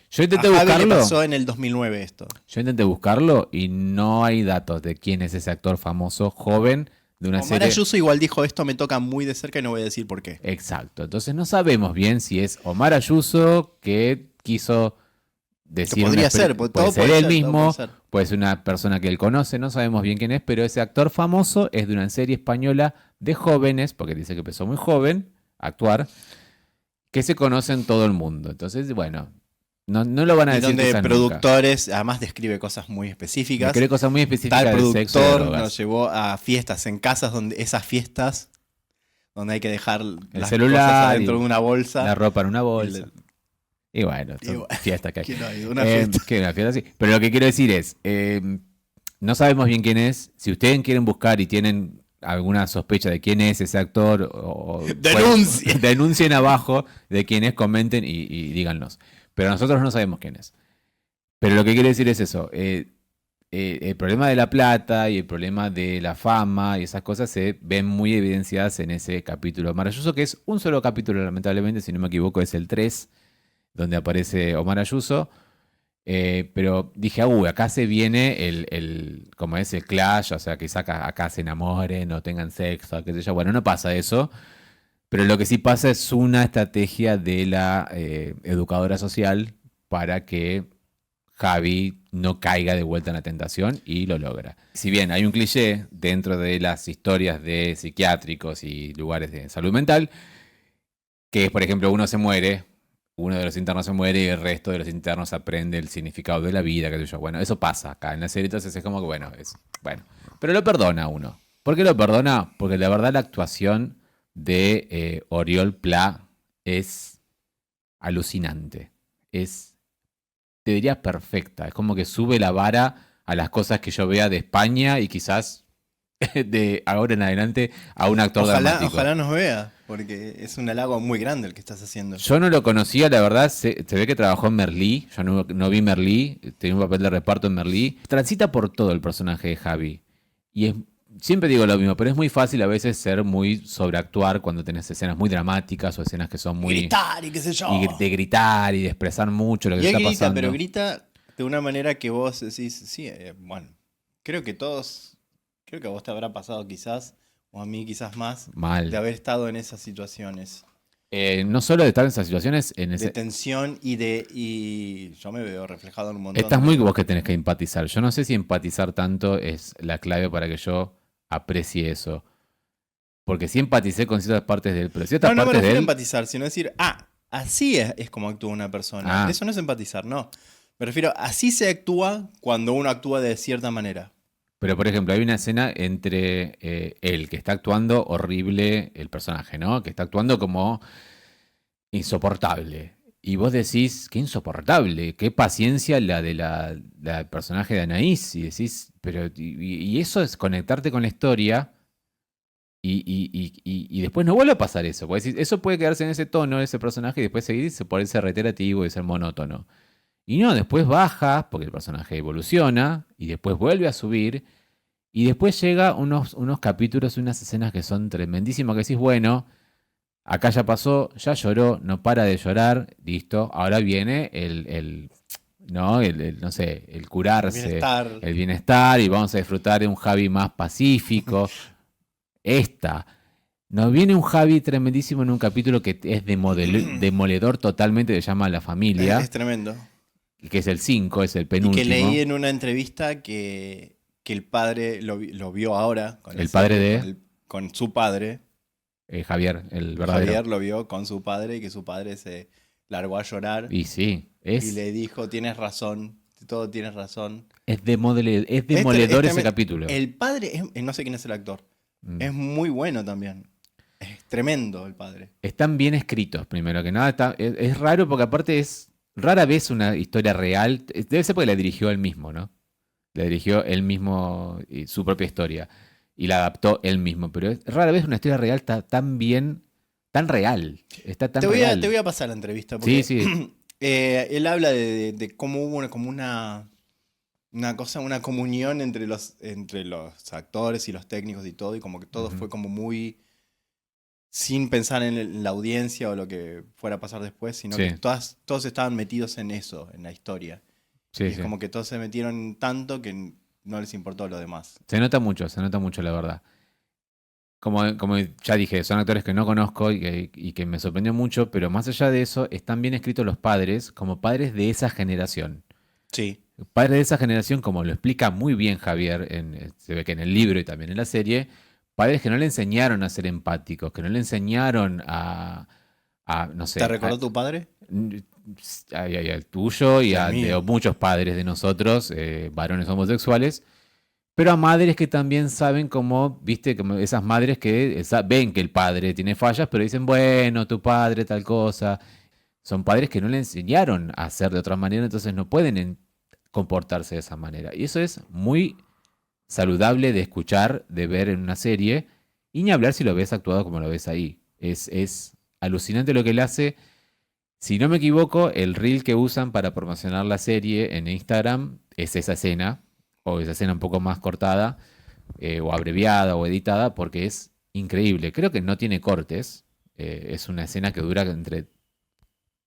Yo intenté A Javi le buscarlo. pasó en el 2009 esto. Yo intenté buscarlo y no hay datos de quién es ese actor famoso joven de una Omar serie. Ayuso igual dijo, esto me toca muy de cerca y no voy a decir por qué. Exacto. Entonces no sabemos bien si es Omar Ayuso que quiso Que decir podría una ser, puede todo ser puede él ser, todo mismo, puede ser. puede ser una persona que él conoce, no sabemos bien quién es, pero ese actor famoso es de una serie española de jóvenes, porque dice que empezó muy joven a actuar, que se conoce en todo el mundo. Entonces, bueno, no lo van a Y decir donde quizás nunca. productores, además describe cosas muy Me específicas. cree cosas muy Tal específicas de sexo y de productor drogas. nos llevó a fiestas en casas donde esas fiestas, donde hay que dejar El las cosas celular adentro y de una bolsa. la ropa en una Y bolsa. le- Y bueno, y son bueno, fiestas que hay. ¿quién no ha ido a una fiesta? Que una fiesta así. Pero lo que quiero decir es, no sabemos bien quién es. Si ustedes quieren buscar y tienen alguna sospecha de quién es ese actor, ¡Denuncien! denuncien abajo de quién es, comenten y díganos. Pero nosotros no sabemos quién es. Pero lo que quiero decir es eso. El problema de la plata y el problema de la fama y esas cosas se ven muy evidenciadas en ese capítulo maravilloso, que es un solo capítulo, lamentablemente, si no me equivoco, es el 3 donde aparece Omar Ayuso. Pero dije, acá se viene como es el clash, o sea, quizá acá se enamoren o tengan sexo, qué sé yo. Bueno, no pasa eso, pero lo que sí pasa es una estrategia de la educadora social para que Javi no caiga de vuelta en la tentación y lo logra. Si bien hay un cliché dentro de las historias de psiquiátricos y lugares de salud mental, que es, por ejemplo, uno de los internos se muere y el resto de los internos aprende el significado de la vida, qué sé yo. Bueno, eso pasa acá en la serie, entonces es como que, bueno. Pero lo perdona a uno. ¿Por qué lo perdona? Porque la verdad la actuación de Oriol Pla es alucinante. Te diría perfecta. Es como que sube la vara a las cosas que yo vea de España y quizás de ahora en adelante a un actor dramático. Ojalá nos vea, porque es un halago muy grande el que estás haciendo. Yo no lo conocía, la verdad, se ve que trabajó en Merlí, yo no vi Merlí, tenía un papel de reparto en Merlí. Transita por todo el personaje de Javi. Siempre digo lo mismo, pero es muy fácil a veces ser muy sobreactuar cuando tenés escenas muy dramáticas o escenas que son muy... Gritar y qué sé yo. Y de gritar y de expresar mucho lo que Y él está grita, pasando. pero grita de una manera que vos decís, sí, bueno, creo que a vos te habrá pasado quizás, o a mí quizás más, Mal. de haber estado en esas situaciones No solo de estar en esas situaciones, de tensión y yo me veo reflejado en un montón estás de muy eso. vos que tenés que empatizar. Yo no sé si empatizar tanto es la clave para que yo aprecie eso. Porque sí empaticé con ciertas partes de él, pero ciertas No me partes de refiero a él... empatizar, sino decir, así es como actúa una persona. Ah. Eso no es empatizar, no. Me refiero, así se actúa cuando uno actúa de cierta manera. Pero, por ejemplo, hay una escena entre él, que está actuando horrible, el personaje, ¿no? Que está actuando como insoportable. Y vos decís, qué insoportable, qué paciencia la del personaje de Anaís. Y decís, pero. Y eso es conectarte con la historia. Y después no vuelve a pasar eso. Porque decís, eso puede quedarse en ese tono, ese personaje, y después seguir por ser reiterativo y ser monótono. Y no, después baja, porque el personaje evoluciona, y después vuelve a subir. Y después llega unos capítulos, unas escenas que son tremendísimas, que decís, bueno, acá ya pasó, ya lloró, no para de llorar, listo. Ahora viene ¿no? No sé, el curarse, Bienestar. el bienestar, y vamos a disfrutar de un Javi más pacífico. Nos viene un Javi tremendísimo en un capítulo que es demoledor totalmente, que se llama La Familia, Es tremendo. que es el 5, es el Y penúltimo. que leí en una entrevista que el padre lo vio ahora. El padre de con su padre. Javier, el verdadero. Javier lo vio con su padre y que su padre se largó a llorar. Y sí, Y le dijo, tienes razón, todo tienes razón. es demoledor ese capítulo. El padre, no sé quién es el actor, es muy bueno también. Es tremendo el padre. Están bien escritos, primero que nada. Es raro porque aparte es rara vez una historia real. Debe ser porque la dirigió él mismo, ¿no? La dirigió él mismo su propia historia. Y la adaptó él mismo. Pero es rara vez una historia real está tan bien, tan real. Está tan real. Te voy a pasar la entrevista. Porque, Sí. él habla de cómo hubo una comunión entre los actores y los técnicos y todo. Y como que todo fue como muy sin pensar en la audiencia o lo que fuera a pasar después, sino Sí. que todos estaban metidos en eso, en la historia. Sí, Y es sí. como que todos se metieron tanto que no les importó lo demás. Se nota mucho, la verdad. Como ya dije, son actores que no conozco y que me sorprendió mucho, pero más allá de eso, están bien escritos los padres como padres de esa generación. Sí. Padres de esa generación, como lo explica muy bien Javier, se ve que en el libro y también en la serie, padres que no le enseñaron a ser empáticos, que no le enseñaron no sé, ¿Te recordó tu padre? al tuyo y Sí, al a de mío. muchos padres de nosotros, varones homosexuales, pero a madres que también saben cómo, viste, como esas madres que ven que el padre tiene fallas, pero dicen, bueno, tu padre tal cosa. Son padres que no le enseñaron a hacer de otra manera, entonces no pueden comportarse de esa manera. Y eso es muy saludable de escuchar, de ver en una serie, y ni hablar si lo ves actuado como lo ves ahí. Es alucinante lo que él hace. Si no me equivoco, el reel que usan para promocionar la serie en Instagram es esa escena, o esa escena un poco más cortada, o abreviada o editada, porque es increíble. Creo que no tiene cortes. Es una escena que dura entre,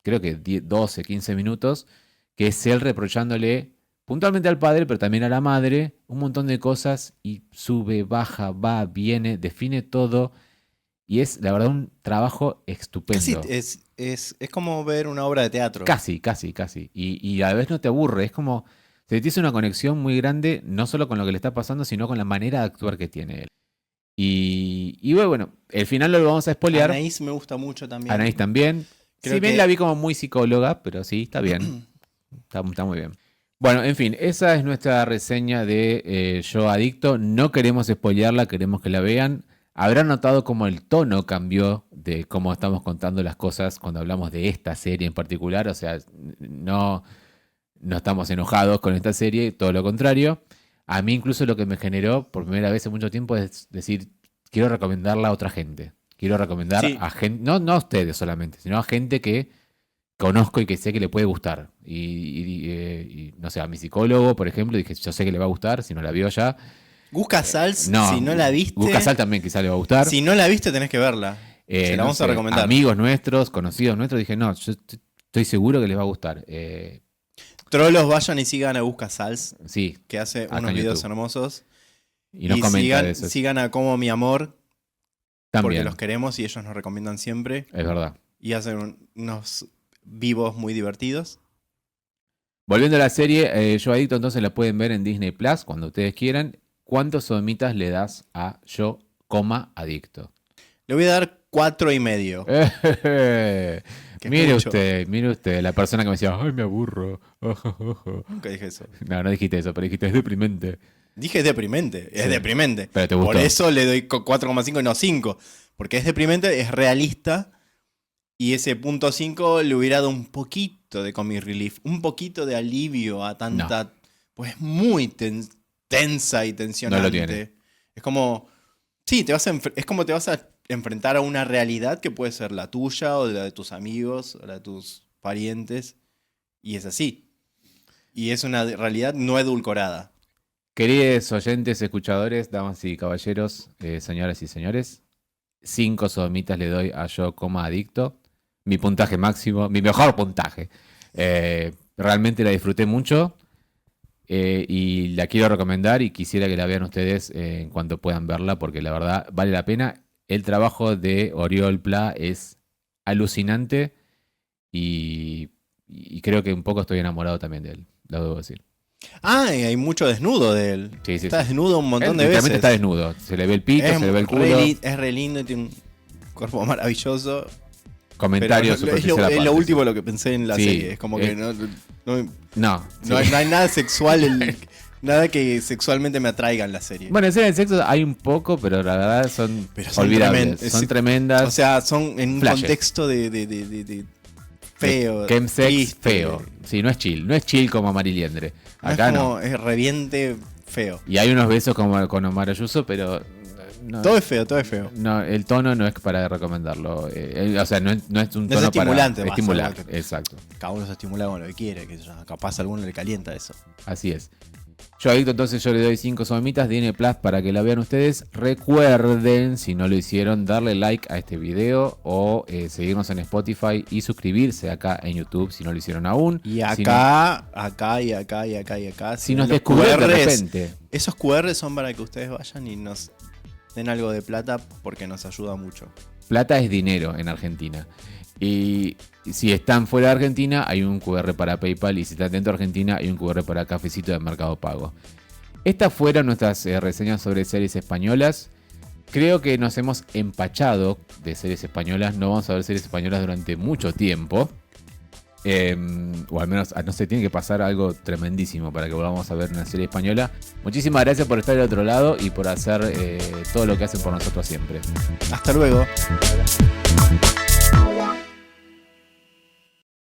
creo que 12, 15 minutos, que es él reprochándole puntualmente al padre, pero también a la madre, un montón de cosas, y sube, baja, va, viene, define todo. Y es, la verdad, un trabajo Casi estupendo. es como ver una obra de teatro. Casi, casi, casi. Y a la vez no te aburre. Es como, se te hizo una conexión muy grande, no solo con lo que le está pasando, sino con la manera de actuar que tiene él. Y bueno, el final lo vamos a spoilear. Anaís me gusta mucho también. Anaís también. Creo Si bien que- la vi como muy psicóloga, pero sí, está bien. Está muy bien. Bueno, en fin, esa es nuestra reseña de Yo Adicto. No queremos spoilearla, queremos que la vean. Habrán notado cómo el tono cambió de cómo estamos contando las cosas cuando hablamos de esta serie en particular. O sea, no estamos enojados con esta serie, todo lo contrario. A mí incluso lo que me generó por primera vez en mucho tiempo es decir, quiero recomendarla a otra gente. Quiero recomendar Sí. a gente, no a ustedes solamente, sino a gente que conozco y que sé que le puede gustar. Y, no sé, a mi psicólogo, por ejemplo, dije, yo sé que le va a gustar, si no la vio ya. Gus Casals, si no la viste. Gus Casal también quizá le va a gustar. Si no la viste, tenés que verla. Se la No vamos a sé, recomendar. amigos nuestros, conocidos nuestros, dije, no, yo estoy seguro que les va a gustar. Trolos, vayan y sigan a Gus Casals, Sí, que hace Acá unos en videos YouTube. hermosos. y nos Y comenta de eso. sigan a Como Mi Amor, porque También, los queremos y ellos nos recomiendan siempre. es verdad. Y hacen unos vivos muy divertidos. Volviendo a la serie, Yo Adicto entonces la pueden ver en Disney Plus cuando ustedes quieran. ¿Cuántos sodomitas le das a Yo, Adicto? Le voy a dar 4,5. Que es Mire mucho. usted, la persona que me decía, ay, me aburro. Nunca dije eso. No, no dijiste eso, pero dijiste, es deprimente. Dije es deprimente. Es Sí. deprimente. Pero te gustó. Por eso le doy 4,5 y no 5. Porque es deprimente, es realista. Y ese punto 5 le hubiera dado un poquito de comic relief. Un poquito de alivio a tanta. Pues muy tensa y tensionante. No lo tiene. Es como. Sí, es como te vas a enfrentar a una realidad que puede ser la tuya o la de tus amigos o la de tus parientes. Y es así. Y es una realidad no edulcorada. Queridos oyentes, escuchadores, damas y caballeros, señoras y señores, 5 sodomitas le doy a Yo, Adicto. Mi puntaje máximo, mi mejor puntaje. Realmente la disfruté mucho y la quiero recomendar y quisiera que la vean ustedes en cuanto puedan verla porque la verdad vale la pena. El trabajo de Oriol Pla es alucinante y creo que un poco estoy enamorado también de él, lo debo decir. Ah, y hay mucho desnudo de él. Sí, sí, Está sí. desnudo un montón Él de literalmente veces. está desnudo. Se le ve el pito, se le ve el culo. Es re lindo y tiene un cuerpo maravilloso. Comentarios Pero es superficial lo aparte. último lo que pensé en la Sí, serie. Es como que no No. sí. hay nada sexual, nada que sexualmente me atraiga en la serie. Bueno, escenas de sexo hay un poco, pero la verdad son, Pero son olvidables. tremendas. Son tremendas. O sea, son en un Flashes. contexto de feo. Chemsex triste. feo. Sí, no es chill. No es chill como Mariliendre. No Acá es no. como, es reviente feo. Y hay unos besos como con Omar Ayuso, pero no, Todo es feo, todo es feo. no, el tono no es para recomendarlo. O sea, no es un No es tono estimulante, para más, estimular. algo que- Exacto. Cada uno se estimula con lo que quiere, que capaz a alguno le calienta eso. Así es. Yo adicto, entonces yo le doy 5 somitas, Disney Plus para que la vean ustedes. Recuerden, si no lo hicieron, darle like a este video o seguirnos en Spotify y suscribirse acá en YouTube si no lo hicieron aún. Y acá, Si no, acá y acá y acá y acá. si nos los descubrieron de QRs, repente. esos QR son para que ustedes vayan y nos den algo de plata porque nos ayuda mucho. Plata es dinero en Argentina. Y si están fuera de Argentina, hay un QR para PayPal. Y si están dentro de Argentina, hay un QR para Cafecito de Mercado Pago. Estas fueron nuestras reseñas sobre series españolas. Creo que nos hemos empachado de series españolas. No vamos a ver series españolas durante mucho tiempo. O al menos, no sé, tiene que pasar algo tremendísimo para que volvamos a ver una serie española. Muchísimas gracias por estar del otro lado y por hacer todo lo que hacen por nosotros siempre. Hasta luego.